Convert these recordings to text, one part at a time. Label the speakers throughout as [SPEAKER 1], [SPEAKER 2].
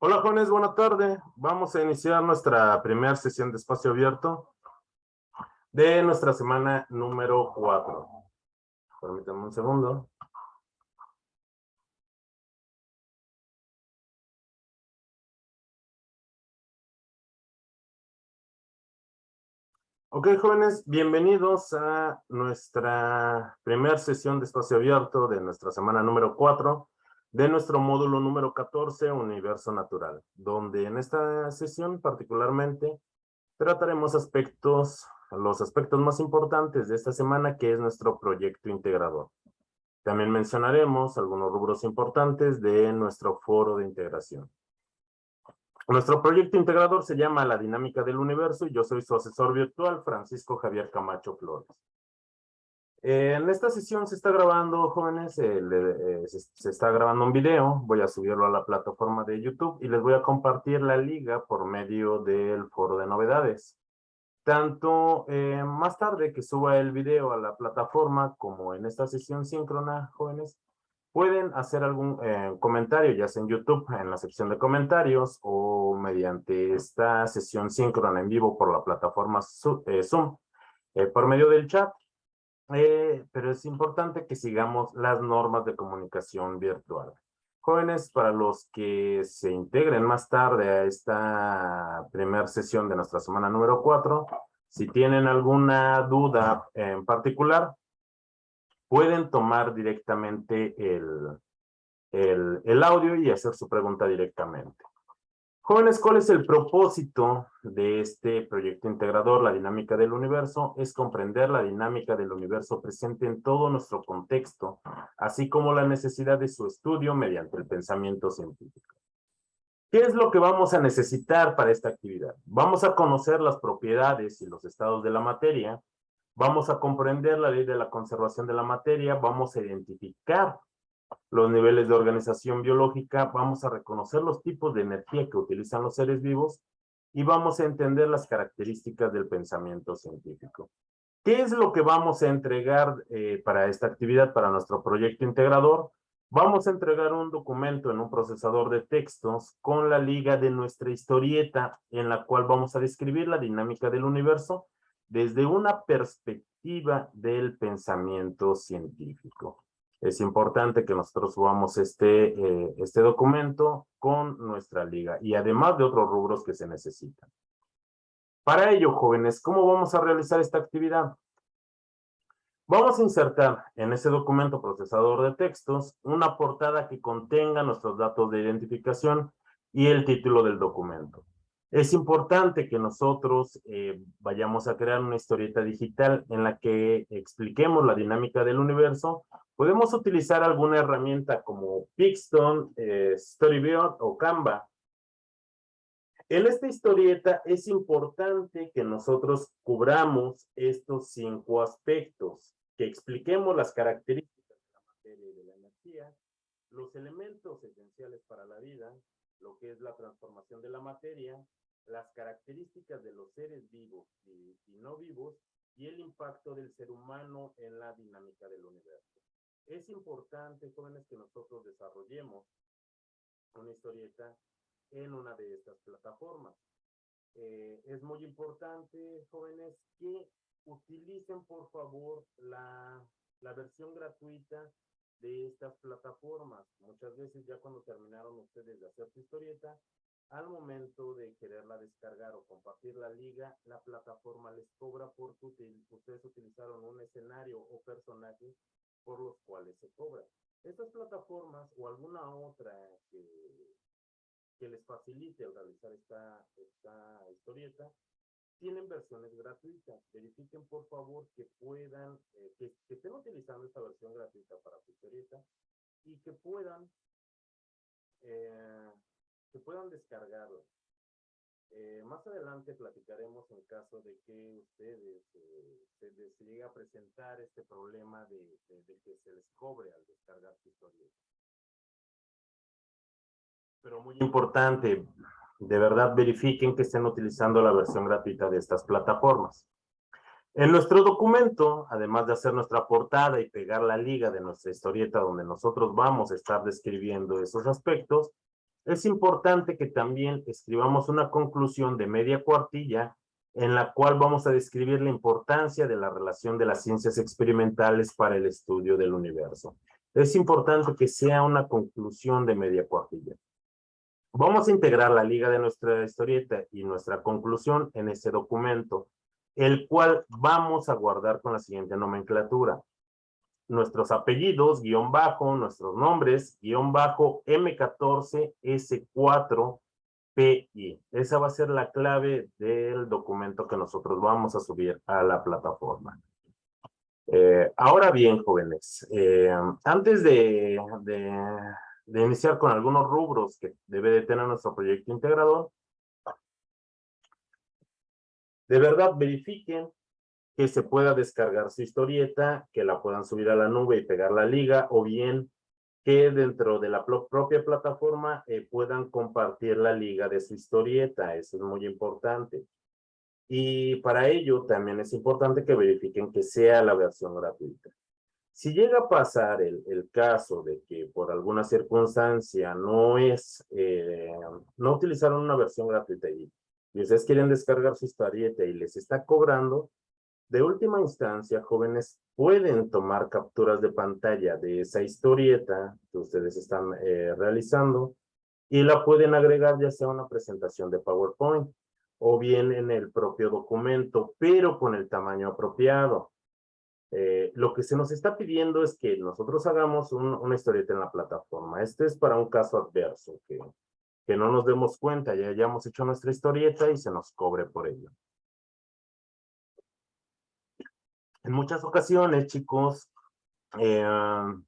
[SPEAKER 1] Hola jóvenes, buena tarde. Vamos a iniciar nuestra primera sesión de espacio abierto de nuestra semana número 4. Permítanme un segundo. Ok, jóvenes, bienvenidos a nuestra primera sesión de espacio abierto de nuestra semana número 4 de nuestro módulo número 14, Universo Natural, donde en esta sesión particularmente trataremos los aspectos más importantes de esta semana, que es nuestro proyecto integrador. También mencionaremos algunos rubros importantes de nuestro foro de integración. Nuestro proyecto integrador se llama La Dinámica del Universo y yo soy su asesor virtual, Francisco Javier Camacho Flores. En esta sesión se está grabando, jóvenes, se está grabando un video. Voy a subirlo a la plataforma de YouTube y les voy a compartir la liga por medio del foro de novedades. Tanto más tarde que suba el video a la plataforma como en esta sesión síncrona, jóvenes, pueden hacer algún comentario, ya sea en YouTube, en la sección de comentarios, o mediante esta sesión síncrona en vivo por la plataforma Zoom, por medio del chat. Pero es importante que sigamos las normas de comunicación virtual. Jóvenes, para los que se integren más tarde a esta primera sesión de nuestra semana número 4, si tienen alguna duda en particular, pueden tomar directamente el audio y hacer su pregunta directamente. Jóvenes, ¿cuál es el propósito de este proyecto integrador? La dinámica del universo es comprender la dinámica del universo presente en todo nuestro contexto, así como la necesidad de su estudio mediante el pensamiento científico. ¿Qué es lo que vamos a necesitar para esta actividad? Vamos a conocer las propiedades y los estados de la materia, vamos a comprender la ley de la conservación de la materia, vamos a identificar los niveles de organización biológica, vamos a reconocer los tipos de energía que utilizan los seres vivos y vamos a entender las características del pensamiento científico. ¿Qué es lo que vamos a entregar para esta actividad, para nuestro proyecto integrador? Vamos a entregar un documento en un procesador de textos con la liga de nuestra historieta, en la cual vamos a describir la dinámica del universo desde una perspectiva del pensamiento científico. Es importante que nosotros subamos este documento con nuestra liga y además de otros rubros que se necesitan. Para ello, jóvenes, ¿cómo vamos a realizar esta actividad? Vamos a insertar en ese documento procesador de textos una portada que contenga nuestros datos de identificación y el título del documento. Es importante que nosotros vayamos a crear una historieta digital en la que expliquemos la dinámica del universo. Podemos utilizar alguna herramienta como Pixton, Storyboard o Canva. En esta historieta es importante que nosotros cubramos estos 5 aspectos, que expliquemos las características de la materia y de la energía, los elementos esenciales para la vida, lo que es la transformación de la materia, las características de los seres vivos y no vivos, y el impacto del ser humano en la dinámica del universo. Es importante, jóvenes, que nosotros desarrollemos una historieta en una de estas plataformas. Es muy importante, jóvenes, que utilicen por favor la versión gratuita de estas plataformas. Muchas veces ya cuando terminaron ustedes de hacer su historieta, al momento de quererla descargar o compartir la liga, la plataforma les cobra porque ustedes utilizaron un escenario o personaje por los cuales se cobra. Estas plataformas o alguna otra que les facilite el realizar esta historieta, tienen versiones gratuitas. Verifiquen por favor que puedan, que estén utilizando esta versión gratuita para su historieta y que puedan descargarla. Más adelante platicaremos en caso de que ustedes se llegue a presentar este problema de que se les cobre al descargar su historieta. Pero muy importante, de verdad verifiquen que estén utilizando la versión gratuita de estas plataformas. En nuestro documento, además de hacer nuestra portada y pegar la liga de nuestra historieta donde nosotros vamos a estar describiendo esos aspectos, es importante que también escribamos una conclusión de media cuartilla en la cual vamos a describir la importancia de la relación de las ciencias experimentales para el estudio del universo. Es importante que sea una conclusión de media cuartilla. Vamos a integrar la liga de nuestra historieta y nuestra conclusión en este documento, el cual vamos a guardar con la siguiente nomenclatura. Nuestros apellidos, guión bajo, nuestros nombres, guión bajo, M14S4PI. Esa va a ser la clave del documento que nosotros vamos a subir a la plataforma. Ahora bien, jóvenes, antes de iniciar con algunos rubros que debe de tener nuestro proyecto integrador, de verdad verifiquen que se pueda descargar su historieta, que la puedan subir a la nube y pegar la liga, o bien que dentro de la propia plataforma puedan compartir la liga de su historieta. Eso es muy importante. Y para ello también es importante que verifiquen que sea la versión gratuita. Si llega a pasar el caso de que por alguna circunstancia no utilizaron una versión gratuita y ustedes quieren descargar su historieta y les está cobrando, de última instancia, jóvenes, pueden tomar capturas de pantalla de esa historieta que ustedes están realizando y la pueden agregar ya sea a una presentación de PowerPoint o bien en el propio documento, pero con el tamaño apropiado. Lo que se nos está pidiendo es que nosotros hagamos una historieta en la plataforma. Este es para un caso adverso, que no nos demos cuenta, ya hayamos hecho nuestra historieta y se nos cobre por ello. En muchas ocasiones, chicos, pegan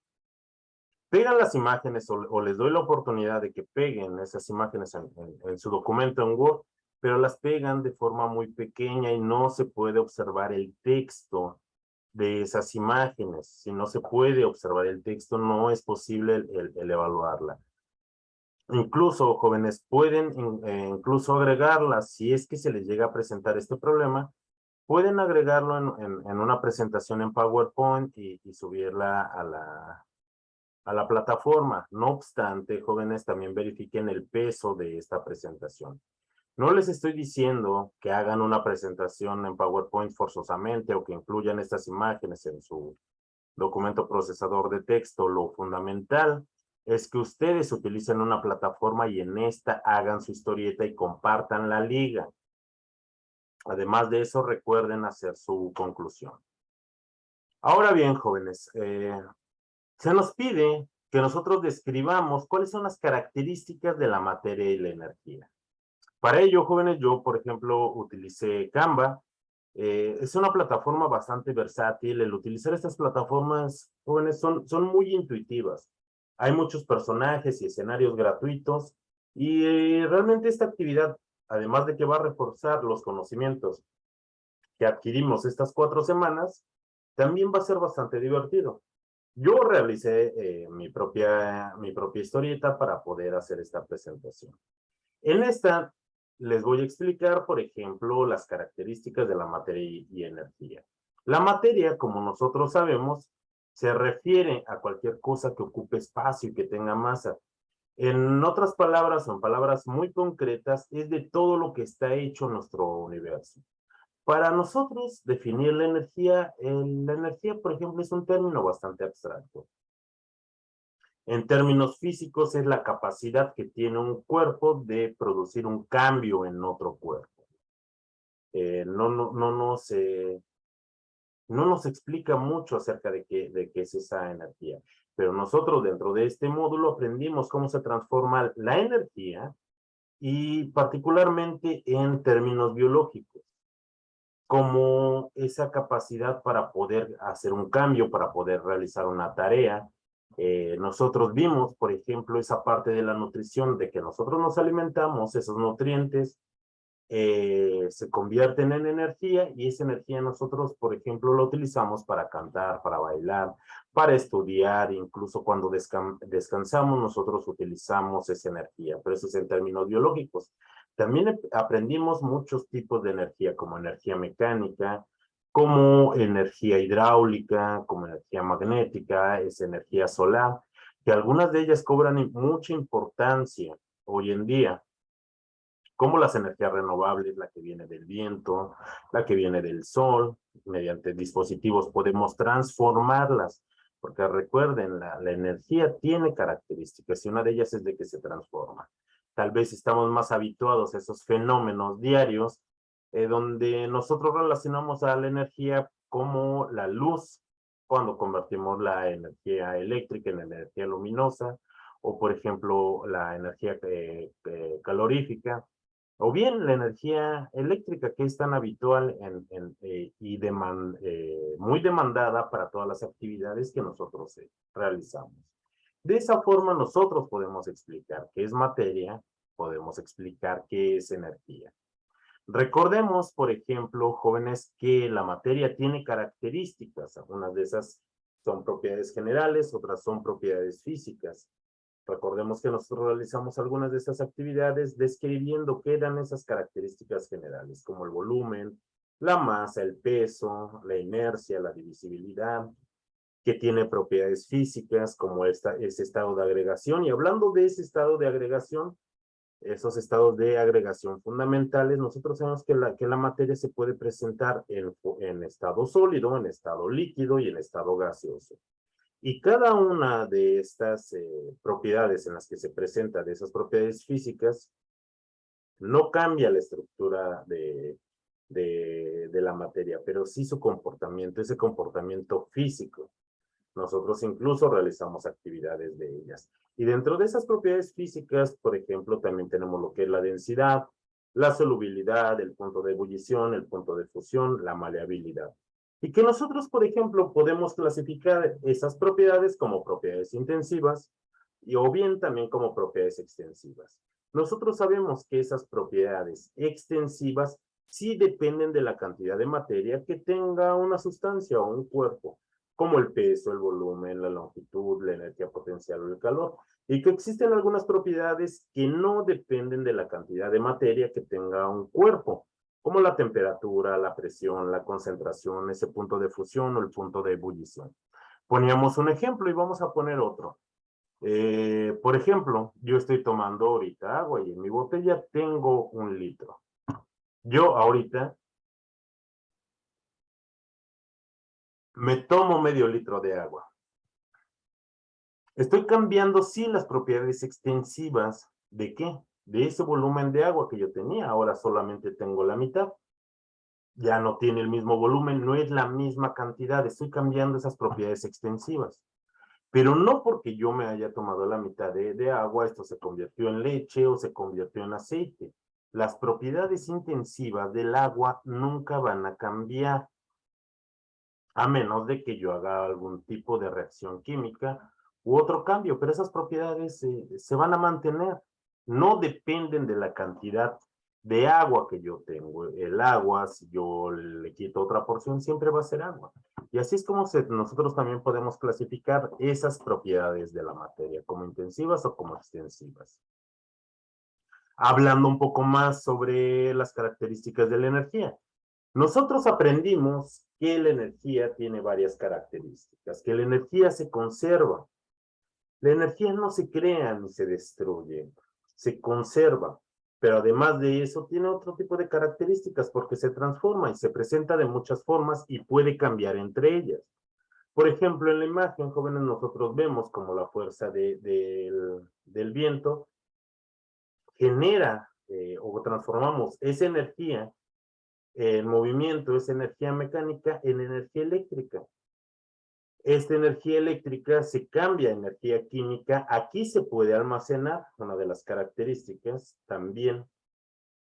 [SPEAKER 1] las imágenes o les doy la oportunidad de que peguen esas imágenes en su documento en Word, pero las pegan de forma muy pequeña y no se puede observar el texto de esas imágenes. Si no se puede observar el texto, no es posible el evaluarla. Incluso, jóvenes, pueden incluso agregarlas si es que se les llega a presentar este problema. Pueden agregarlo en una presentación en PowerPoint y subirla a la plataforma. No obstante, jóvenes, también verifiquen el peso de esta presentación. No les estoy diciendo que hagan una presentación en PowerPoint forzosamente o que incluyan estas imágenes en su documento procesador de texto. Lo fundamental es que ustedes utilicen una plataforma y en esta hagan su historieta y compartan la liga. Además de eso, recuerden hacer su conclusión. Ahora bien, jóvenes, se nos pide que nosotros describamos cuáles son las características de la materia y la energía. Para ello, jóvenes, yo, por ejemplo, utilicé Canva. Es una plataforma bastante versátil. El utilizar estas plataformas, jóvenes, son muy intuitivas. Hay muchos personajes y escenarios gratuitos y realmente esta actividad, además de que va a reforzar los conocimientos que adquirimos estas 4 semanas, también va a ser bastante divertido. Yo realicé mi propia historieta para poder hacer esta presentación. En esta les voy a explicar, por ejemplo, las características de la materia y energía. La materia, como nosotros sabemos, se refiere a cualquier cosa que ocupe espacio y que tenga masa. En otras palabras, o en palabras muy concretas, es de todo lo que está hecho nuestro universo. Para nosotros, definir la energía, por ejemplo, es un término bastante abstracto. En términos físicos, es la capacidad que tiene un cuerpo de producir un cambio en otro cuerpo. No nos explica mucho acerca de qué es esa energía, pero nosotros dentro de este módulo aprendimos cómo se transforma la energía y particularmente en términos biológicos, como esa capacidad para poder hacer un cambio, para poder realizar una tarea. Nosotros vimos, por ejemplo, esa parte de la nutrición, de que nosotros nos alimentamos, esos nutrientes se convierten en energía y esa energía nosotros, por ejemplo, la utilizamos para cantar, para bailar, para estudiar, incluso cuando descansamos nosotros utilizamos esa energía, pero eso es en términos biológicos. También aprendimos muchos tipos de energía, como energía mecánica, como energía hidráulica, como energía magnética, es energía solar, que algunas de ellas cobran mucha importancia hoy en día, como las energías renovables, la que viene del viento, la que viene del sol, mediante dispositivos podemos transformarlas, porque recuerden, la energía tiene características y una de ellas es de que se transforma. Tal vez estamos más habituados a esos fenómenos diarios, donde nosotros relacionamos a la energía como la luz, cuando convertimos la energía eléctrica en energía luminosa, o por ejemplo la energía calorífica, o bien la energía eléctrica que es tan habitual y muy demandada para todas las actividades que nosotros realizamos. De esa forma nosotros podemos explicar qué es materia, podemos explicar qué es energía. Recordemos, por ejemplo, jóvenes, que la materia tiene características. Algunas de esas son propiedades generales, otras son propiedades físicas. Recordemos que nosotros realizamos algunas de estas actividades describiendo qué eran esas características generales, como el volumen, la masa, el peso, la inercia, la divisibilidad, que tiene propiedades físicas, como ese estado de agregación. Y hablando de ese estado de agregación, esos estados de agregación fundamentales, nosotros sabemos que la materia se puede presentar en estado sólido, en estado líquido y en estado gaseoso. Y cada una de estas propiedades en las que se presenta, de esas propiedades físicas, no cambia la estructura de la materia, pero sí su comportamiento, ese comportamiento físico. Nosotros incluso realizamos actividades de ellas. Y dentro de esas propiedades físicas, por ejemplo, también tenemos lo que es la densidad, la solubilidad, el punto de ebullición, el punto de fusión, la maleabilidad. Y que nosotros, por ejemplo, podemos clasificar esas propiedades como propiedades intensivas o bien también como propiedades extensivas. Nosotros sabemos que esas propiedades extensivas sí dependen de la cantidad de materia que tenga una sustancia o un cuerpo, como el peso, el volumen, la longitud, la energía potencial o el calor, y que existen algunas propiedades que no dependen de la cantidad de materia que tenga un cuerpo, como la temperatura, la presión, la concentración, ese punto de fusión o el punto de ebullición. Poníamos un ejemplo y vamos a poner otro. Por ejemplo, yo estoy tomando ahorita agua y en mi botella tengo 1 litro. Yo ahorita me tomo medio litro de agua. Estoy cambiando, sí, las propiedades extensivas. ¿De qué? De ese volumen de agua que yo tenía. Ahora solamente tengo la mitad. Ya no tiene el mismo volumen, no es la misma cantidad. Estoy cambiando esas propiedades extensivas. Pero no porque yo me haya tomado la mitad de agua, esto se convirtió en leche o se convirtió en aceite. Las propiedades intensivas del agua nunca van a cambiar, a menos de que yo haga algún tipo de reacción química u otro cambio, pero esas propiedades se van a mantener. No dependen de la cantidad de agua que yo tengo. El agua, si yo le quito otra porción, siempre va a ser agua. Y así es como nosotros también podemos clasificar esas propiedades de la materia, como intensivas o como extensivas. Hablando un poco más sobre las características de la energía. Nosotros aprendimos que la energía tiene varias características, que la energía se conserva. La energía no se crea ni se destruye, se conserva, pero además de eso tiene otro tipo de características porque se transforma y se presenta de muchas formas y puede cambiar entre ellas. Por ejemplo, en la imagen, jóvenes, nosotros vemos como la fuerza del viento genera o transformamos esa energía en movimiento, esa energía mecánica en energía eléctrica. Esta energía eléctrica se cambia a energía química. Aquí se puede almacenar, una de las características también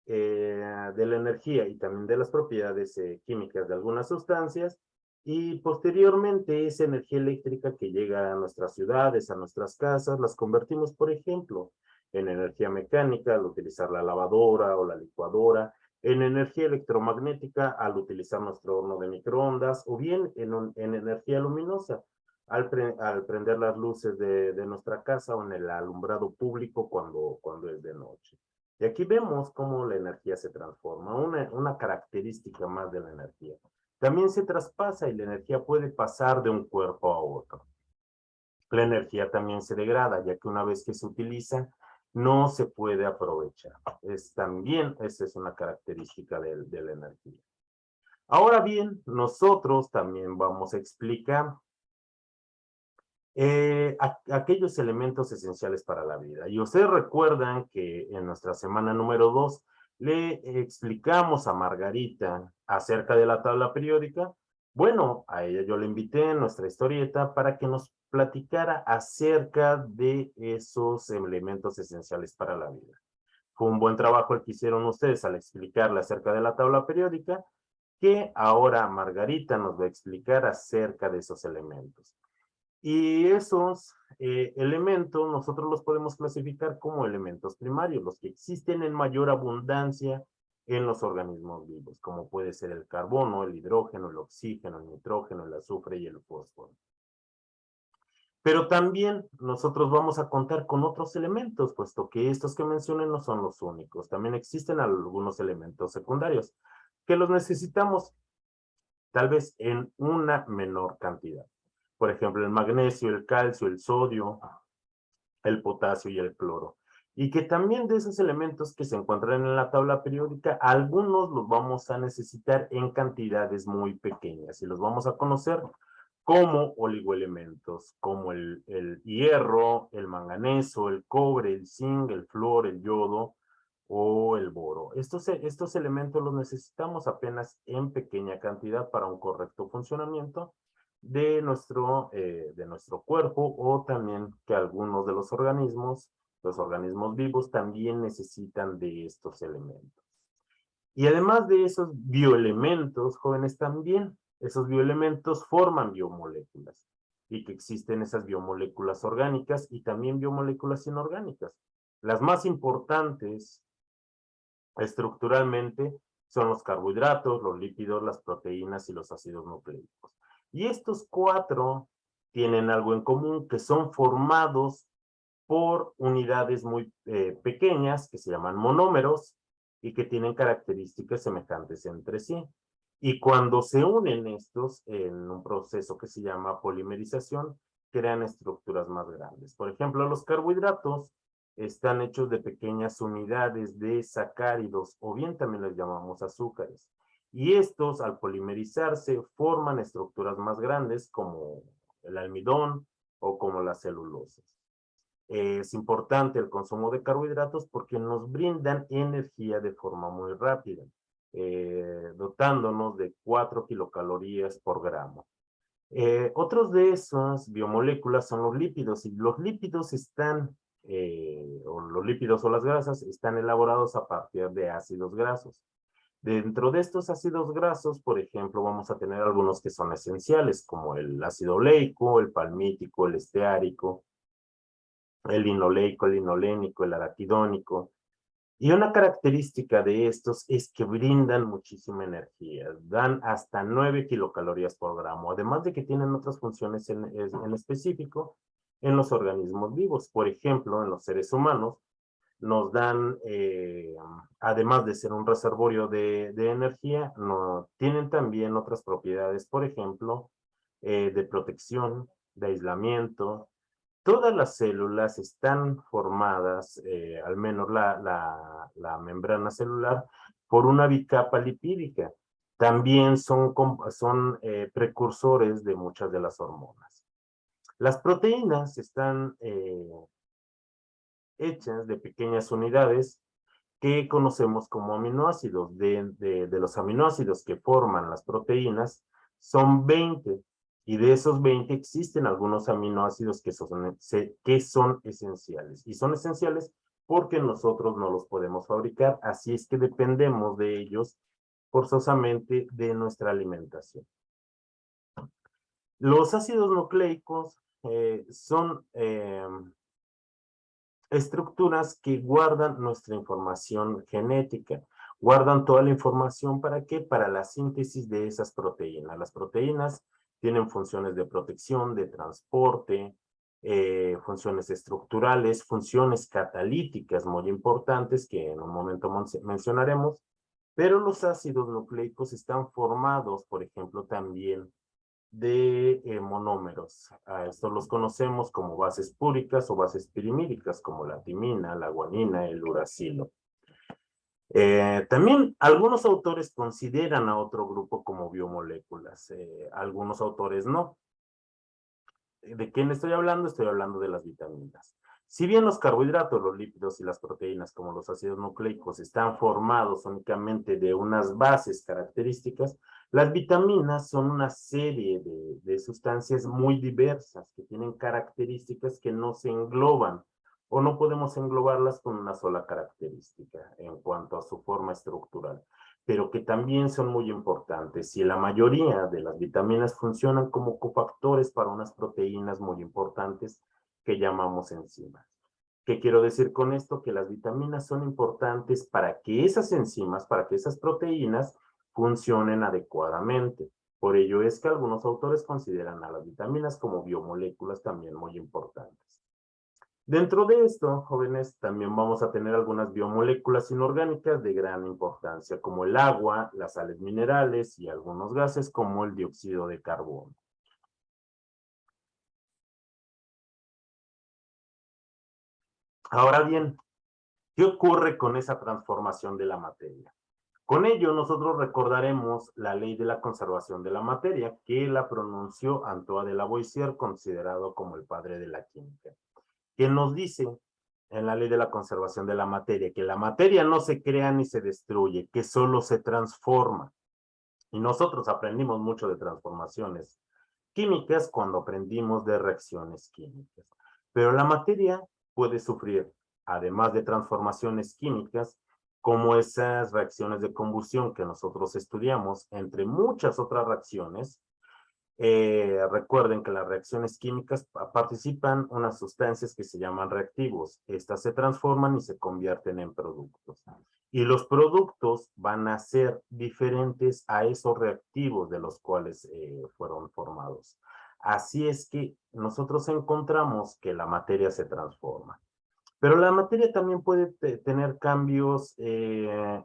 [SPEAKER 1] de la energía y también de las propiedades químicas de algunas sustancias. Y posteriormente esa energía eléctrica que llega a nuestras ciudades, a nuestras casas, las convertimos, por ejemplo, en energía mecánica al utilizar la lavadora o la licuadora, en energía electromagnética al utilizar nuestro horno de microondas, o bien en energía luminosa al prender las luces de nuestra casa o en el alumbrado público cuando es de noche. Y aquí vemos cómo la energía se transforma, una característica más de la energía. También se traspasa y la energía puede pasar de un cuerpo a otro. La energía también se degrada, ya que una vez que se utiliza, no se puede aprovechar. También esa es una característica de la energía. Ahora bien, nosotros también vamos a explicar aquellos elementos esenciales para la vida. Y ustedes recuerdan que en nuestra semana número 2 le explicamos a Margarita acerca de la tabla periódica. Bueno, a ella yo le invité en nuestra historieta para que nos platicara acerca de esos elementos esenciales para la vida. Fue un buen trabajo el que hicieron ustedes al explicarle acerca de la tabla periódica, que ahora Margarita nos va a explicar acerca de esos elementos. Y esos elementos nosotros los podemos clasificar como elementos primarios, los que existen en mayor abundancia en los organismos vivos, como puede ser el carbono, el hidrógeno, el oxígeno, el nitrógeno, el azufre y el fósforo. Pero también nosotros vamos a contar con otros elementos, puesto que estos que mencioné no son los únicos. También existen algunos elementos secundarios que los necesitamos tal vez en una menor cantidad. Por ejemplo, el magnesio, el calcio, el sodio, el potasio y el cloro. Y que también de esos elementos que se encuentran en la tabla periódica, algunos los vamos a necesitar en cantidades muy pequeñas y los vamos a conocer como oligoelementos, como el hierro, el manganeso, el cobre, el zinc, el flúor, el yodo o el boro. Estos elementos los necesitamos apenas en pequeña cantidad para un correcto funcionamiento de nuestro cuerpo, o también que algunos de los organismos vivos también necesitan de estos elementos. Y además de esos bioelementos, jóvenes, también esos bioelementos forman biomoléculas, y que existen esas biomoléculas orgánicas y también biomoléculas inorgánicas. Las más importantes estructuralmente son los carbohidratos, los lípidos, las proteínas y los ácidos nucleicos. Y estos cuatro tienen algo en común, que son formados por unidades muy pequeñas que se llaman monómeros y que tienen características semejantes entre sí. Y cuando se unen estos en un proceso que se llama polimerización, crean estructuras más grandes. Por ejemplo, los carbohidratos están hechos de pequeñas unidades de sacáridos, o bien también les llamamos azúcares. Y estos, al polimerizarse, forman estructuras más grandes como el almidón o como las celulosas. Es importante el consumo de carbohidratos porque nos brindan energía de forma muy rápida, dotándonos de 4 kilocalorías por gramo. Otros de esas biomoléculas son los lípidos, y los lípidos los lípidos o las grasas están elaborados a partir de ácidos grasos. Dentro de estos ácidos grasos, por ejemplo, vamos a tener algunos que son esenciales, como el ácido oleico, el palmítico, el esteárico, el linoleico, el linolénico, el araquidónico. Y una característica de estos es que brindan muchísima energía, dan hasta 9 kilocalorías por gramo, además de que tienen otras funciones en específico en los organismos vivos. Por ejemplo, en los seres humanos, nos dan, además de ser un reservorio de energía, tienen también otras propiedades, por ejemplo, de protección, de aislamiento. Todas las células están formadas, al menos la membrana celular, por una bicapa lipídica. También son precursores de muchas de las hormonas. Las proteínas están hechas de pequeñas unidades que conocemos como aminoácidos. De los aminoácidos que forman las proteínas son 20, y de esos 20 existen algunos aminoácidos que son esenciales. Y son esenciales porque nosotros no los podemos fabricar, así es que dependemos de ellos forzosamente de nuestra alimentación. Los ácidos nucleicos son estructuras que guardan nuestra información genética, guardan toda la información. ¿Para qué? Para la síntesis de esas proteínas. Las proteínas tienen funciones de protección, de transporte, funciones estructurales, funciones catalíticas muy importantes que en un momento mencionaremos, pero los ácidos nucleicos están formados, por ejemplo, también de monómeros. A estos los conocemos como bases púricas o bases pirimídicas, como la timina, la guanina, el uracilo. También algunos autores consideran a otro grupo como biomoléculas, algunos autores no. ¿De quién estoy hablando? Estoy hablando de las vitaminas. Si bien los carbohidratos, los lípidos y las proteínas, como los ácidos nucleicos, están formados únicamente de unas bases características, las vitaminas son una serie de sustancias muy diversas que tienen características que no se engloban o no podemos englobarlas con una sola característica en cuanto a su forma estructural, pero que también son muy importantes. Y la mayoría de las vitaminas funcionan como cofactores para unas proteínas muy importantes que llamamos enzimas. ¿Qué quiero decir con esto? Que las vitaminas son importantes para que esas enzimas, para que esas proteínas funcionen adecuadamente. Por ello es que algunos autores consideran a las vitaminas como biomoléculas también muy importantes. Dentro de esto, jóvenes, también vamos a tener algunas biomoléculas inorgánicas de gran importancia, como el agua, las sales minerales y algunos gases como el dióxido de carbono. Ahora bien, ¿qué ocurre con esa transformación de la materia? Con ello, nosotros recordaremos la ley de la conservación de la materia, que la pronunció Antoine de Lavoisier, considerado como el padre de la química, que nos dice en la ley de la conservación de la materia, que la materia no se crea ni se destruye, que solo se transforma. Y nosotros aprendimos mucho de transformaciones químicas cuando aprendimos de reacciones químicas. Pero la materia puede sufrir, además de transformaciones químicas, como esas reacciones de combustión que nosotros estudiamos, entre muchas otras reacciones. Recuerden que las reacciones químicas participan unas sustancias que se llaman reactivos. Estas se transforman y se convierten en productos. Y los productos van a ser diferentes a esos reactivos de los cuales fueron formados. Así es que nosotros encontramos que la materia se transforma. Pero la materia también puede tener cambios de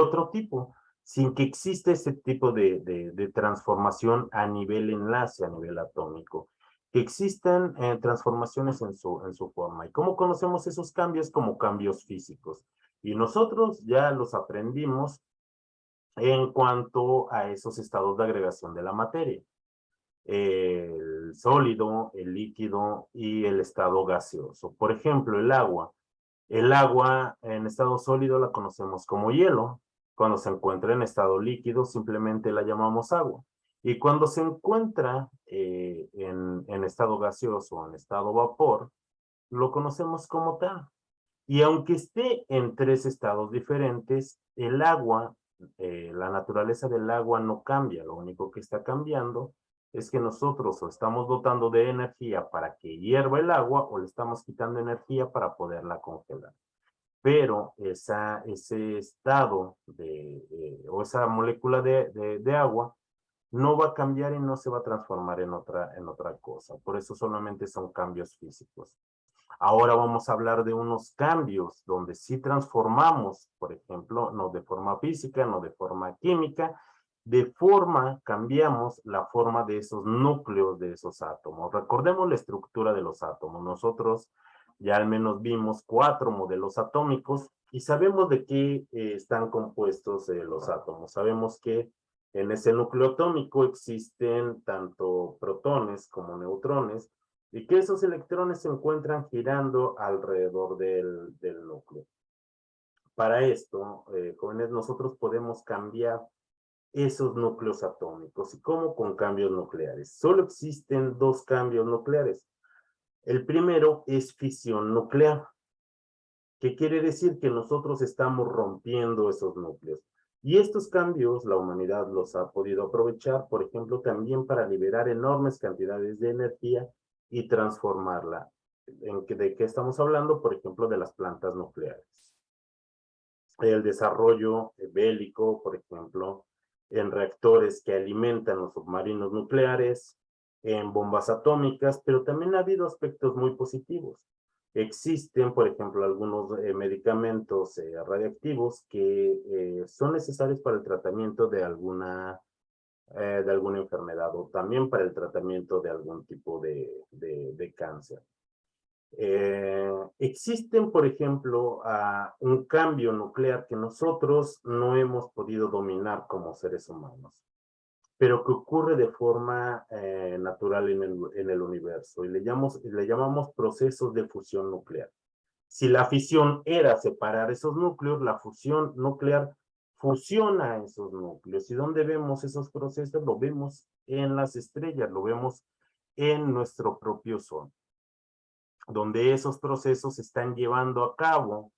[SPEAKER 1] otro tipo, sin que exista ese tipo de transformación a nivel enlace, a nivel atómico. Que existan transformaciones en su forma. ¿Y cómo conocemos esos cambios? Como cambios físicos. Y nosotros ya los aprendimos en cuanto a esos estados de agregación de la materia. El sólido, el líquido y el estado gaseoso. Por ejemplo, el agua. El agua en estado sólido la conocemos como hielo. Cuando se encuentra en estado líquido, simplemente la llamamos agua. Y cuando se encuentra en estado gaseoso, en estado vapor, lo conocemos como tal. Y aunque esté en tres estados diferentes, el agua, la naturaleza del agua no cambia. Lo único que está cambiando es que nosotros o estamos dotando de energía para que hierva el agua o le estamos quitando energía para poderla congelar. Pero ese estado o esa molécula de agua no va a cambiar y no se va a transformar en otra cosa. Por eso solamente son cambios físicos. Ahora vamos a hablar de unos cambios donde sí transformamos, por ejemplo, no de forma física, no de forma química, cambiamos la forma de esos núcleos de esos átomos. Recordemos la estructura de los átomos. Nosotros ya al menos vimos 4 modelos atómicos y sabemos de qué están compuestos los átomos. Sabemos que en ese núcleo atómico existen tanto protones como neutrones, y que esos electrones se encuentran girando alrededor del núcleo. Para esto, jóvenes, nosotros podemos cambiar esos núcleos atómicos. ¿Y cómo? Con cambios nucleares. Solo existen 2 cambios nucleares. El primero es fisión nuclear, que quiere decir que nosotros estamos rompiendo esos núcleos. Y estos cambios la humanidad los ha podido aprovechar, por ejemplo, también para liberar enormes cantidades de energía y transformarla. ¿De qué estamos hablando? Por ejemplo, de las plantas nucleares. El desarrollo bélico, por ejemplo, en reactores que alimentan los submarinos nucleares, en bombas atómicas, pero también ha habido aspectos muy positivos. Existen, por ejemplo, algunos medicamentos radiactivos que son necesarios para el tratamiento de alguna de alguna enfermedad o también para el tratamiento de algún tipo de cáncer. Existen, por ejemplo, un cambio nuclear que nosotros no hemos podido dominar como seres humanos, pero que ocurre de forma natural en el universo y le llamamos procesos de fusión nuclear. Si la fisión era separar esos núcleos, la fusión nuclear fusiona esos núcleos. ¿Y dónde vemos esos procesos? Lo vemos en las estrellas, lo vemos en nuestro propio Sol, donde esos procesos se están llevando a cabo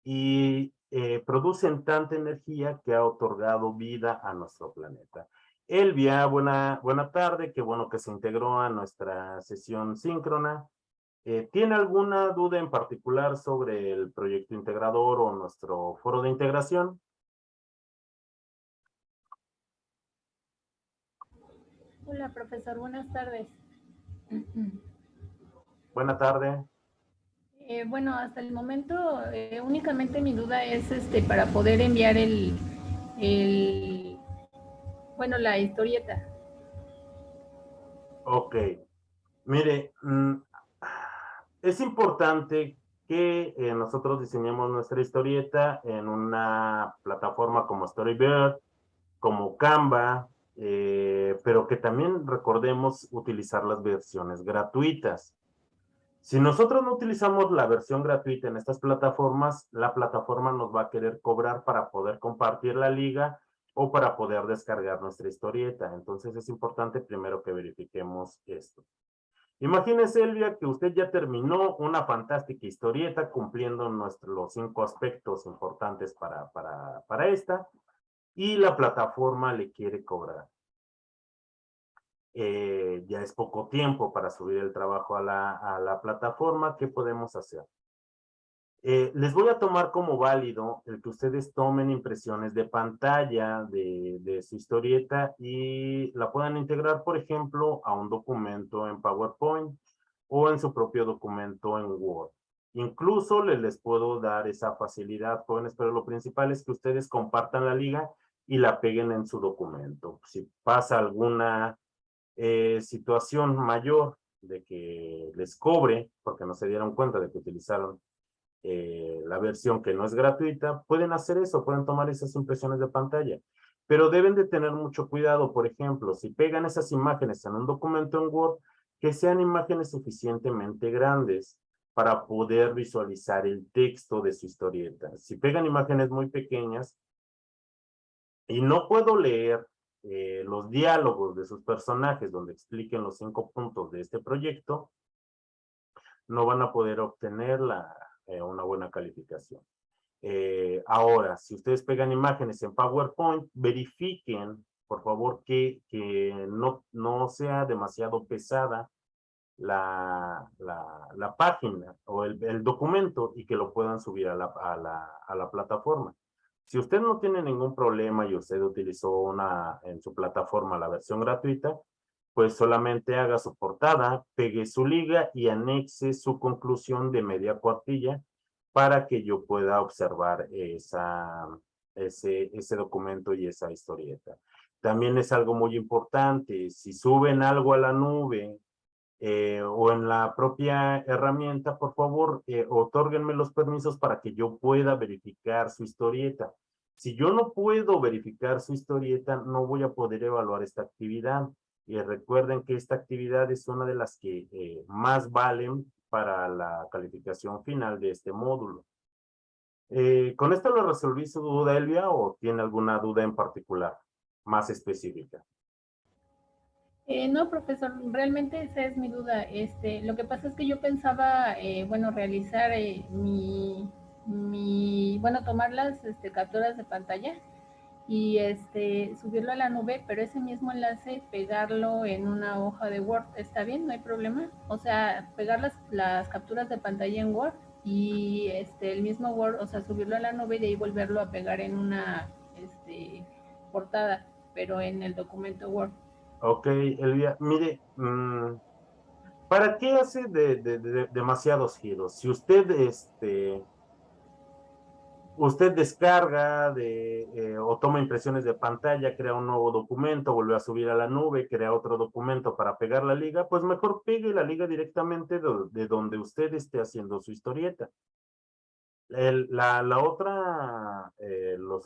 [SPEAKER 1] y producen tanta energía que ha otorgado vida a nuestro planeta. Elvia, buena tarde, qué bueno que se integró a nuestra sesión síncrona. ¿Tiene alguna duda en particular sobre el proyecto integrador o nuestro foro de integración?
[SPEAKER 2] Hola, profesor, buenas tardes.
[SPEAKER 1] Buena tarde.
[SPEAKER 2] Bueno, hasta el momento únicamente mi duda es para poder enviar el, bueno, la historieta.
[SPEAKER 1] Ok. Mire, es importante que nosotros diseñemos nuestra historieta en una plataforma como Storybird, como Canva, pero que también recordemos utilizar las versiones gratuitas. Si nosotros no utilizamos la versión gratuita en estas plataformas, la plataforma nos va a querer cobrar para poder compartir la liga o para poder descargar nuestra historieta. Entonces es importante primero que verifiquemos esto. Imagínese, Elvia, que usted ya terminó una fantástica historieta cumpliendo los 5 aspectos importantes para esta y la plataforma le quiere cobrar. Ya es poco tiempo para subir el trabajo a la plataforma. ¿Qué podemos hacer? Les voy a tomar como válido el que ustedes tomen impresiones de pantalla de su historieta y la puedan integrar, por ejemplo, a un documento en PowerPoint o en su propio documento en Word. Incluso les puedo dar esa facilidad, jóvenes, pero lo principal es que ustedes compartan la liga y la peguen en su documento. Si pasa alguna situación mayor de que les cobre, porque no se dieron cuenta de que utilizaron la versión que no es gratuita, pueden hacer eso, pueden tomar esas impresiones de pantalla. Pero deben de tener mucho cuidado, por ejemplo, si pegan esas imágenes en un documento en Word, que sean imágenes suficientemente grandes para poder visualizar el texto de su historieta. Si pegan imágenes muy pequeñas y no puedo leer los diálogos de sus personajes donde expliquen los 5 puntos de este proyecto, no van a poder obtener una buena calificación. Ahora, si ustedes pegan imágenes en PowerPoint, verifiquen, por favor, que no sea demasiado pesada la página o el documento y que lo puedan subir a la plataforma. Si usted no tiene ningún problema y usted utilizó en su plataforma la versión gratuita, pues solamente haga su portada, pegue su liga y anexe su conclusión de media cuartilla para que yo pueda observar ese documento y esa historieta. También es algo muy importante, si suben algo a la nube o en la propia herramienta, por favor, otórguenme los permisos para que yo pueda verificar su historieta. Si yo no puedo verificar su historieta, no voy a poder evaluar esta actividad. Y recuerden que esta actividad es una de las que más valen para la calificación final de este módulo. ¿Con esto lo resolví su duda, Elvia, o tiene alguna duda en particular, más específica?
[SPEAKER 2] No, profesor, realmente esa es mi duda. Lo que pasa es que yo pensaba, bueno, realizar bueno, tomar las capturas de pantalla y subirlo a la nube, pero ese mismo enlace pegarlo en una hoja de Word. ¿Está bien? ¿No hay problema? O sea, pegar las capturas de pantalla en Word y el mismo Word, o sea, subirlo a la nube y de ahí volverlo a pegar en una portada, pero en el documento Word.
[SPEAKER 1] Ok, Elvia, mire, ¿para qué hace demasiados giros? Si usted usted descarga o toma impresiones de pantalla, crea un nuevo documento, vuelve a subir a la nube, crea otro documento para pegar la liga, pues mejor pegue la liga directamente de donde usted esté haciendo su historieta. Los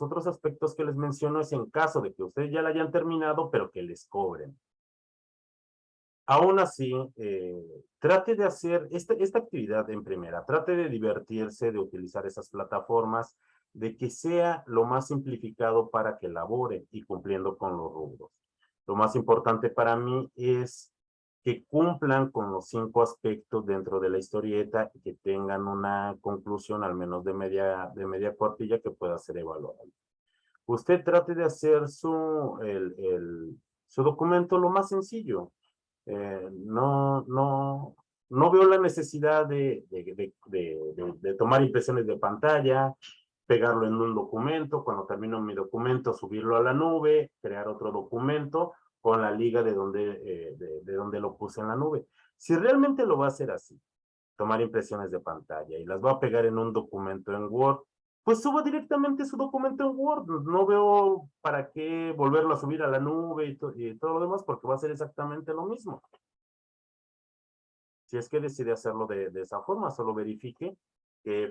[SPEAKER 1] otros aspectos que les menciono es en caso de que ustedes ya la hayan terminado, pero que les cobren. Aún así, trate de hacer esta actividad en primera, trate de divertirse, de utilizar esas plataformas, de que sea lo más simplificado para que elabore y cumpliendo con los rubros. Lo más importante para mí es que cumplan con los 5 aspectos dentro de la historieta y que tengan una conclusión al menos de media cuartilla que pueda ser evaluable. Usted trate de hacer su documento lo más sencillo. No veo la necesidad de tomar impresiones de pantalla, pegarlo en un documento, cuando termino mi documento, subirlo a la nube, crear otro documento con la liga de donde lo puse en la nube. Si realmente lo va a hacer así, tomar impresiones de pantalla y las va a pegar en un documento en Word, pues suba directamente su documento en Word. No veo para qué volverlo a subir a la nube y todo lo demás, porque va a ser exactamente lo mismo. Si es que decide hacerlo de esa forma, solo verifique que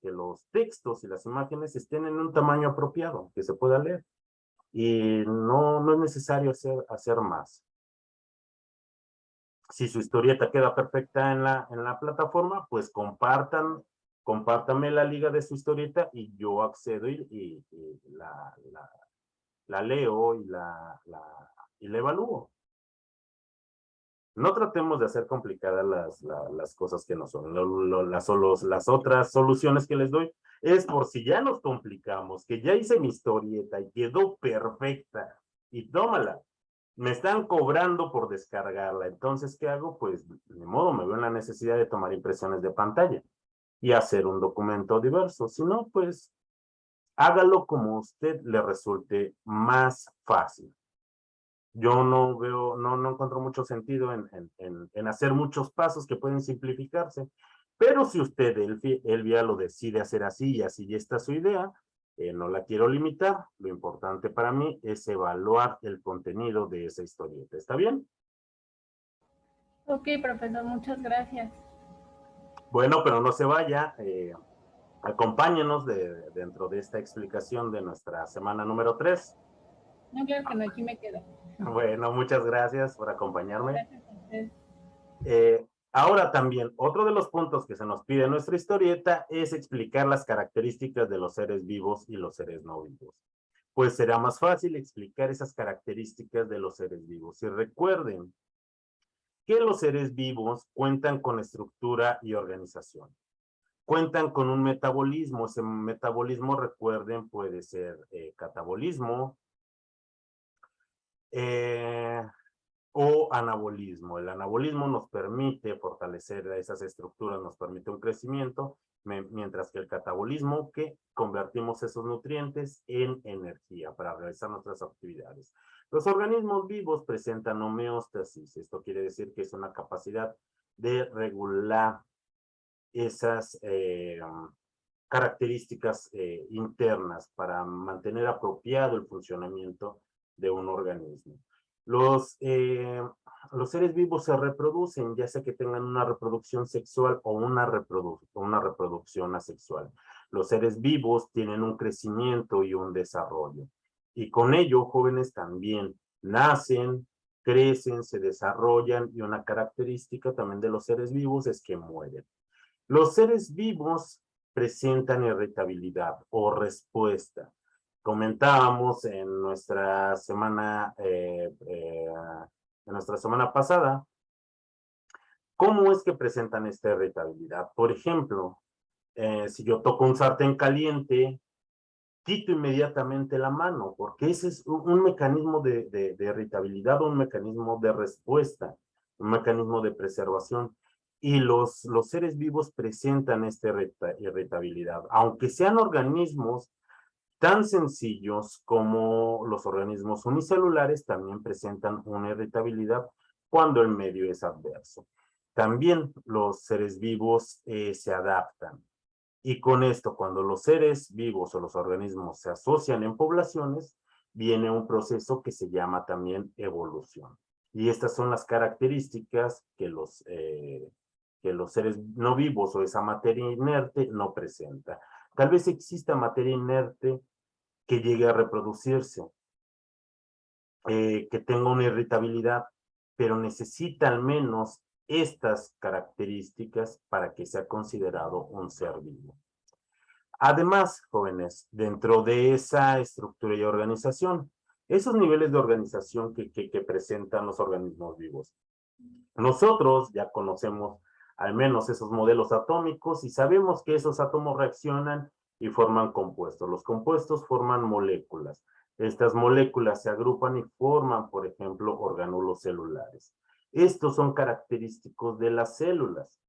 [SPEAKER 1] los textos y las imágenes estén en un tamaño apropiado, que se pueda leer. Y no es necesario hacer más. Si su historieta queda perfecta en la plataforma, pues compártame la liga de su historieta y yo accedo y la leo y la evalúo. No tratemos de hacer complicadas las cosas que no son. Las otras soluciones que les doy es por si ya nos complicamos, que ya hice mi historieta y quedó perfecta y tómala. Me están cobrando por descargarla. Entonces, ¿qué hago? Pues, de modo, me veo en la necesidad de tomar impresiones de pantalla y hacer un documento diverso. Si no, pues, hágalo como a usted le resulte más fácil. Yo no encuentro mucho sentido en hacer muchos pasos que pueden simplificarse, pero si usted, Elvia, lo decide hacer así y así ya está su idea, no la quiero limitar, lo importante para mí es evaluar el contenido de esa historieta, ¿está bien?
[SPEAKER 2] Ok, profesor, muchas gracias.
[SPEAKER 1] Bueno, pero no se vaya, acompáñenos dentro de esta explicación de nuestra semana número 3.
[SPEAKER 2] No, claro que no, aquí me quedo.
[SPEAKER 1] Bueno, muchas gracias por acompañarme.
[SPEAKER 2] Gracias a usted.
[SPEAKER 1] Ahora también, otro de los puntos que se nos pide en nuestra historieta es explicar las características de los seres vivos y los seres no vivos. Pues será más fácil explicar esas características de los seres vivos. Y recuerden que los seres vivos cuentan con estructura y organización. Cuentan con un metabolismo. Ese metabolismo, recuerden, puede ser catabolismo, o anabolismo. El anabolismo nos permite fortalecer esas estructuras, nos permite un crecimiento, mientras que el catabolismo, que convertimos esos nutrientes en energía para realizar nuestras actividades. Los organismos vivos presentan homeostasis. Esto quiere decir que es una capacidad de regular esas características internas para mantener apropiado el funcionamiento de un organismo. Los seres vivos se reproducen, ya sea que tengan una reproducción sexual o una reproducción asexual. Los seres vivos tienen un crecimiento y un desarrollo. Y con ello, jóvenes también nacen, crecen, se desarrollan, y una característica también de los seres vivos es que mueren. Los seres vivos presentan irritabilidad o respuesta. Comentábamos en nuestra semana pasada cómo es que presentan esta irritabilidad. Por ejemplo, si yo toco un sartén caliente, quito inmediatamente la mano, porque ese es un mecanismo de irritabilidad, un mecanismo de respuesta, un mecanismo de preservación. Y los seres vivos presentan esta irritabilidad, aunque sean organismos tan sencillos como los organismos unicelulares, también presentan una irritabilidad cuando el medio es adverso. También los seres vivos se adaptan. Y con esto, cuando los seres vivos o los organismos se asocian en poblaciones, viene un proceso que se llama también evolución. Y estas son las características que los seres no vivos o esa materia inerte no presenta. Tal vez exista materia inerte que llegue a reproducirse, que tenga una irritabilidad, pero necesita al menos estas características para que sea considerado un ser vivo. Además, jóvenes, dentro de esa estructura y organización, esos niveles de organización que presentan los organismos vivos. Nosotros ya conocemos al menos esos modelos atómicos y sabemos que esos átomos reaccionan y forman compuestos. Los compuestos forman moléculas. Estas moléculas se agrupan y forman, por ejemplo, orgánulos celulares. Estos son característicos de las células.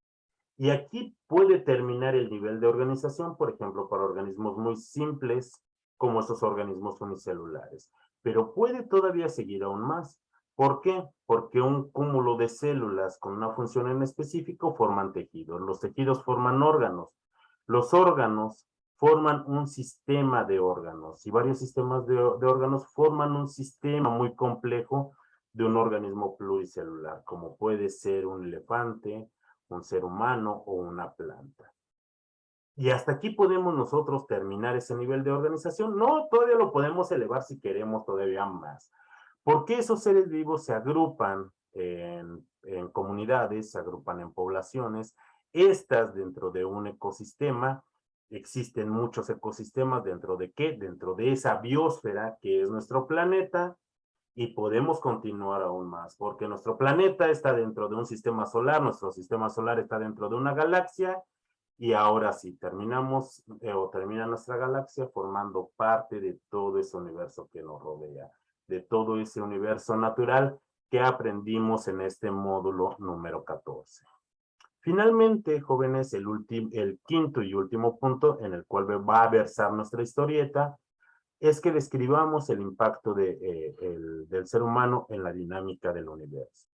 [SPEAKER 1] Y aquí puede terminar el nivel de organización, por ejemplo, para organismos muy simples, como estos organismos unicelulares. Pero puede todavía seguir aún más. ¿Por qué? Porque un cúmulo de células con una función en específico forman tejidos. Los tejidos forman órganos. Los órganos forman un sistema de órganos. Y varios sistemas de órganos forman un sistema muy complejo de un organismo pluricelular, como puede ser un elefante, un ser humano o una planta. Y hasta aquí podemos nosotros terminar ese nivel de organización. No, todavía lo podemos elevar si queremos todavía más. Porque esos seres vivos se agrupan en comunidades, se agrupan en poblaciones. Estas dentro de un ecosistema, existen muchos ecosistemas dentro de ¿qué? Dentro de esa biosfera que es nuestro planeta. Y podemos continuar aún más, porque nuestro planeta está dentro de un sistema solar, nuestro sistema solar está dentro de una galaxia, y ahora sí, terminamos o termina nuestra galaxia formando parte de todo ese universo que nos rodea, de todo ese universo natural que aprendimos en este módulo número 14. Finalmente, jóvenes, el quinto y último punto en el cual va a versar nuestra historieta es que describamos el impacto del ser humano en la dinámica del universo.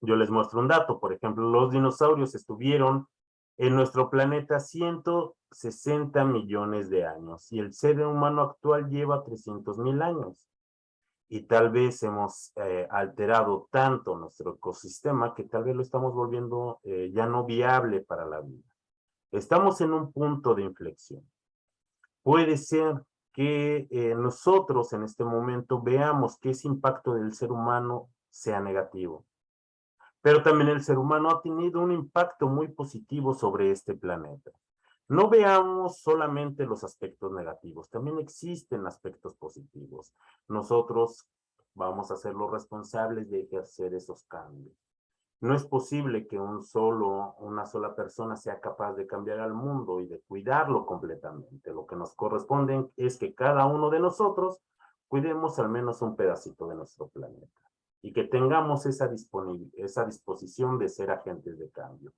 [SPEAKER 1] Yo les muestro un dato, por ejemplo, los dinosaurios estuvieron en nuestro planeta 160 millones de años y el ser humano actual lleva 300,000 años. Y tal vez hemos alterado tanto nuestro ecosistema que tal vez lo estamos volviendo ya no viable para la vida. Estamos en un punto de inflexión. Puede ser que nosotros en este momento veamos que ese impacto del ser humano sea negativo. Pero también el ser humano ha tenido un impacto muy positivo sobre este planeta. No veamos solamente los aspectos negativos, también existen aspectos positivos. Nosotros vamos a ser los responsables de ejercer esos cambios. No es posible que una sola persona sea capaz de cambiar al mundo y de cuidarlo completamente. Lo que nos corresponde es que cada uno de nosotros cuidemos al menos un pedacito de nuestro planeta y que tengamos esa disposición de ser agentes de cambio.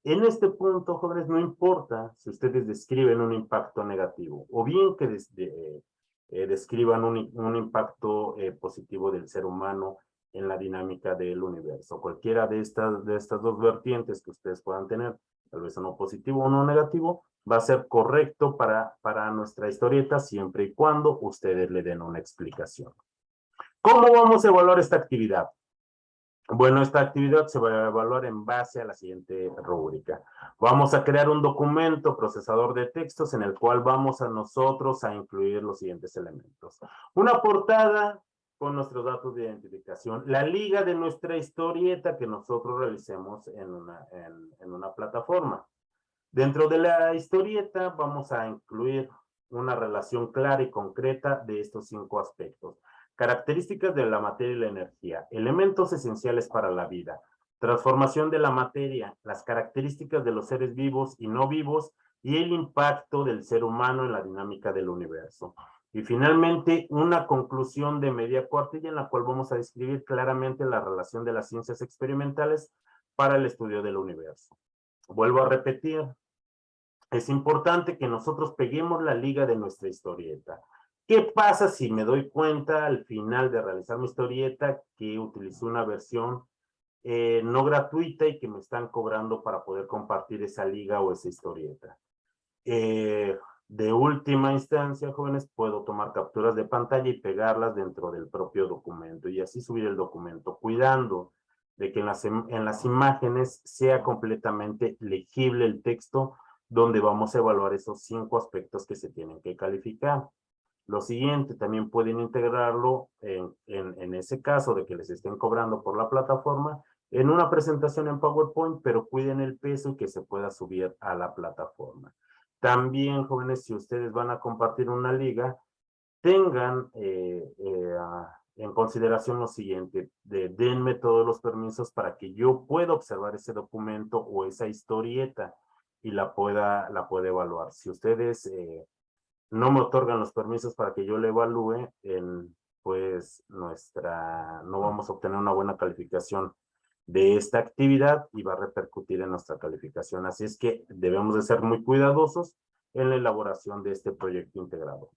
[SPEAKER 1] En este punto, jóvenes, no importa si ustedes describen un impacto negativo o bien que describan un impacto positivo del ser humano en la dinámica del universo. Cualquiera de estas dos vertientes que ustedes puedan tener, tal vez uno positivo o uno negativo, va a ser correcto para nuestra historieta siempre y cuando ustedes le den una explicación. ¿Cómo vamos a evaluar esta actividad? Bueno, esta actividad se va a evaluar en base a la siguiente rúbrica. Vamos a crear un documento procesador de textos en el cual vamos a nosotros a incluir los siguientes elementos. Una portada con nuestros datos de identificación, la liga de nuestra historieta que nosotros realicemos en una plataforma. Dentro de la historieta vamos a incluir una relación clara y concreta de estos 5 aspectos. Características de la materia y la energía, elementos esenciales para la vida, transformación de la materia, las características de los seres vivos y no vivos y el impacto del ser humano en la dinámica del universo. Y finalmente, una conclusión de media cuartilla en la cual vamos a describir claramente la relación de las ciencias experimentales para el estudio del universo. Vuelvo a repetir, es importante que nosotros peguemos la liga de nuestra historieta. ¿Qué pasa si me doy cuenta al final de realizar mi historieta que utilicé una versión no gratuita y que me están cobrando para poder compartir esa liga o esa historieta? De última instancia, jóvenes, puedo tomar capturas de pantalla y pegarlas dentro del propio documento y así subir el documento, cuidando de que en las imágenes sea completamente legible el texto donde vamos a evaluar esos 5 aspectos que se tienen que calificar. Lo siguiente, también pueden integrarlo en ese caso de que les estén cobrando por la plataforma en una presentación en PowerPoint, pero cuiden el peso y que se pueda subir a la plataforma. También, jóvenes, si ustedes van a compartir una liga, tengan en consideración lo siguiente, denme todos los permisos para que yo pueda observar ese documento o esa historieta y la pueda evaluar. Si ustedes no me otorgan los permisos para que yo le evalúe, pues no vamos a obtener una buena calificación de esta actividad y va a repercutir en nuestra calificación. Así es que debemos de ser muy cuidadosos en la elaboración de este proyecto integrado.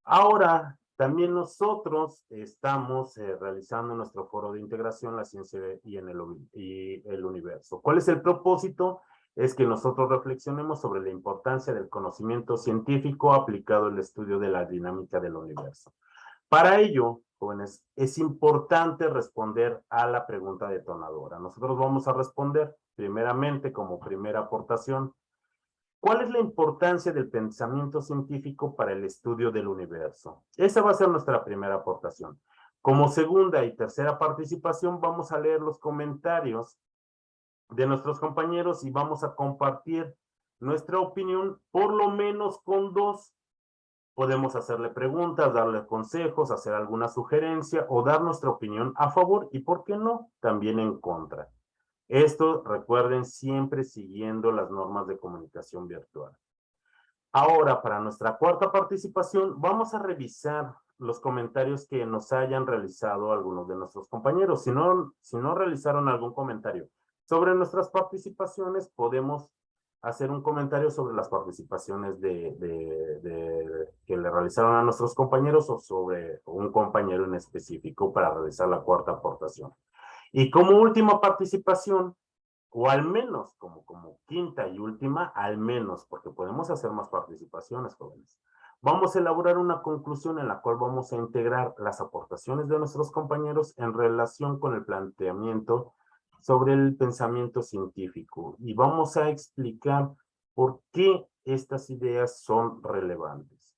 [SPEAKER 1] Ahora, también nosotros estamos realizando nuestro foro de integración, la ciencia y el universo. ¿Cuál es el propósito? Es que nosotros reflexionemos sobre la importancia del conocimiento científico aplicado al estudio de la dinámica del universo. Para ello, jóvenes, es importante responder a la pregunta detonadora. Nosotros vamos a responder primeramente como primera aportación, ¿cuál es la importancia del pensamiento científico para el estudio del universo? Esa va a ser nuestra primera aportación. Como segunda y tercera participación, vamos a leer los comentarios de nuestros compañeros y vamos a compartir nuestra opinión, por lo menos con 2. Podemos hacerle preguntas, darle consejos, hacer alguna sugerencia o dar nuestra opinión a favor y, ¿por qué no?, también en contra. Esto, recuerden, siempre siguiendo las normas de comunicación virtual. Ahora, para nuestra cuarta participación, vamos a revisar los comentarios que nos hayan realizado algunos de nuestros compañeros. Si no realizaron algún comentario sobre nuestras participaciones, podemos hacer un comentario sobre las participaciones que le realizaron a nuestros compañeros o sobre un compañero en específico para realizar la cuarta aportación. Y como última participación, o al menos como quinta y última, al menos, porque podemos hacer más participaciones, jóvenes, vamos a elaborar una conclusión en la cual vamos a integrar las aportaciones de nuestros compañeros en relación con el planteamiento sobre el pensamiento científico y vamos a explicar por qué estas ideas son relevantes.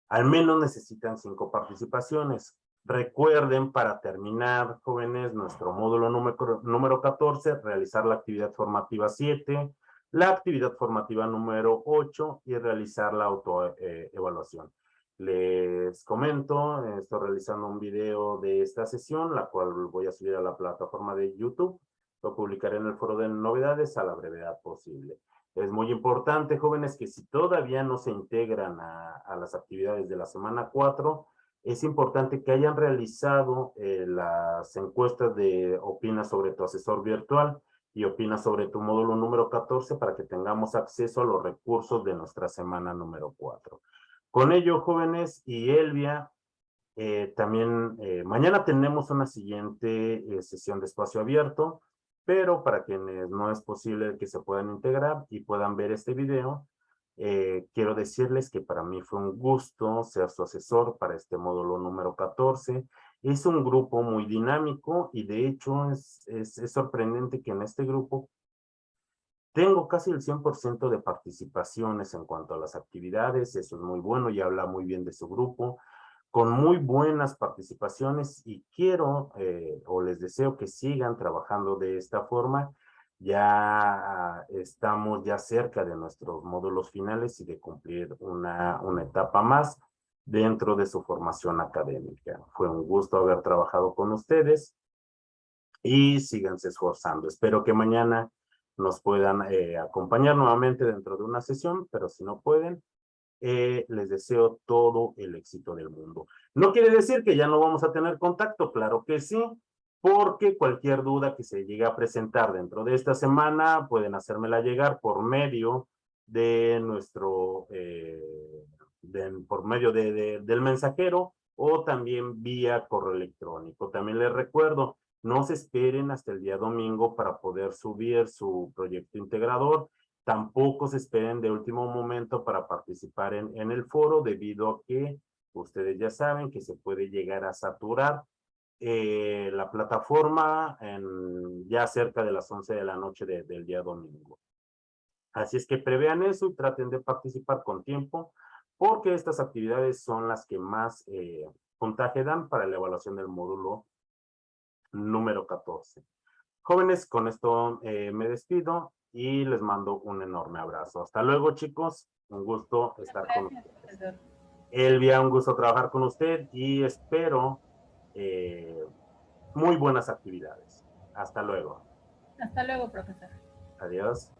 [SPEAKER 1] Al menos necesitan 5 participaciones. Recuerden, para terminar, jóvenes, nuestro módulo número 14, realizar la actividad formativa 7, la actividad formativa número 8 y realizar la autoevaluación. Les comento, estoy realizando un video de esta sesión, la cual voy a subir a la plataforma de YouTube. Lo publicaré en el foro de novedades a la brevedad posible. Es muy importante, jóvenes, que si todavía no se integran a las actividades de la semana 4, es importante que hayan realizado las encuestas de opina sobre tu asesor virtual y opina sobre tu módulo número 14 para que tengamos acceso a los recursos de nuestra semana número 4. Con ello, jóvenes, y Elvia, también mañana tenemos una siguiente sesión de espacio abierto, pero para quienes no es posible que se puedan integrar y puedan ver este video, quiero decirles que para mí fue un gusto ser su asesor para este módulo número 14. Es un grupo muy dinámico y de hecho es sorprendente que en este grupo tengo casi el 100% de participaciones en cuanto a las actividades. Eso es muy bueno y habla muy bien de su grupo, con muy buenas participaciones y quiero o les deseo que sigan trabajando de esta forma. Ya estamos ya cerca de nuestros módulos finales y de cumplir una etapa más dentro de su formación académica. Fue un gusto haber trabajado con ustedes y síganse esforzando. Espero que mañana nos puedan acompañar nuevamente dentro de una sesión, pero si no pueden, les deseo todo el éxito del mundo. No quiere decir que ya no vamos a tener contacto, claro que sí, porque cualquier duda que se llegue a presentar dentro de esta semana pueden hacérmela llegar por medio de por medio del mensajero o también vía correo electrónico. También les recuerdo, no se esperen hasta el día domingo para poder subir su proyecto integrador. Tampoco se esperen de último momento para participar en el foro, debido a que ustedes ya saben que se puede llegar a saturar la plataforma ya cerca de las 11 de la noche del día domingo. Así es que prevean eso y traten de participar con tiempo, porque estas actividades son las que más puntaje dan para la evaluación del módulo número 14. Jóvenes, con esto me despido y les mando un enorme abrazo. Hasta luego, chicos. Un gusto estar con
[SPEAKER 2] Gracias,
[SPEAKER 1] ustedes.
[SPEAKER 2] profesor.
[SPEAKER 1] Elvia, un gusto trabajar con usted y espero muy buenas actividades. Hasta luego.
[SPEAKER 2] Hasta luego, profesor.
[SPEAKER 1] Adiós.